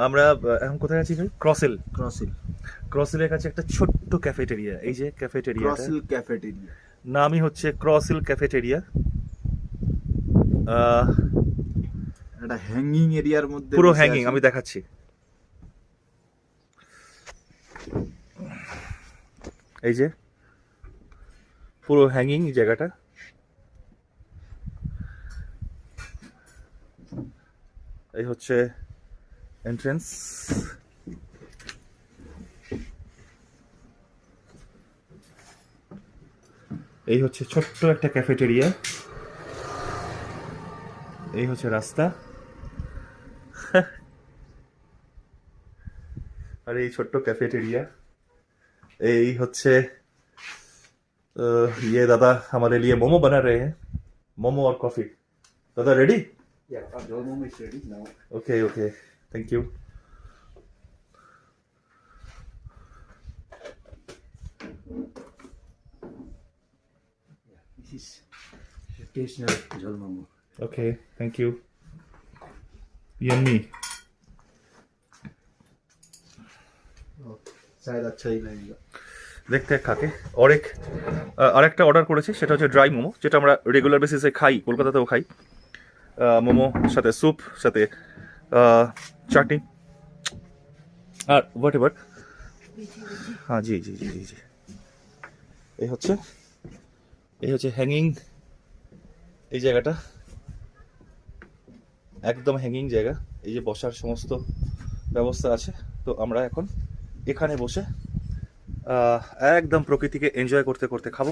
আমরা এখন কোথায় আছি ভাই? ক্রসেল। ক্রসিল ক্রসেলের কাছে একটা ছোট্ট ক্যাফেটেরিয়া, এই যে ক্যাফেটেরিয়া, ক্রসিল ক্যাফেটেরিয়া। নামই হচ্ছে ক্রসেল ক্যাফেটেরিয়া। একটা হ্যাঙ্গিং এরিয়ার মধ্যে পুরো বসে হ্যাঙ্গিং, আছি। আমি দেখাচ্ছি। এই যে পুরো হ্যাঙ্গিং জায়গাটা। এই হচ্ছে এন্ট্রেন্স। এই হচ্ছে ছোট্ট একটা ক্যাফেটেরিয়া। এই হচ্ছে রাস্তা। আর এই ছোট্ট ক্যাফেटेरिया। এই হচ্ছে ये दादा हमारे लिए मोमो बना रहे हैं, मोमो और कॉफी। दादा ready? Yeah, the momo is ready now. Okay okay, thank you. This is traditional jol momo. Okay thank you. Yummy. शायद अच्छा ही लगेगा। দেখতে খাকে। আরেকটা অর্ডার করেছি, সেটা হচ্ছে ড্রাই মোমো, যেটা আমরা রেগুলার বেসিসে খাই, কলকাতাতেও খাই। মোমো সাথে স্যুপ, সাথে চাটনি আর হোয়াট এভার। হ্যাঁ জি জি জি জি জি। এই হচ্ছে হ্যাঙ্গিং এই জায়গাটা, একদম হ্যাঙ্গিং জায়গা। এই যে বসার সমস্ত ব্যবস্থা আছে। তো আমরা এখন এখানে বসে একদম প্রকৃতিকে এনজয় করতে করতে খাবো।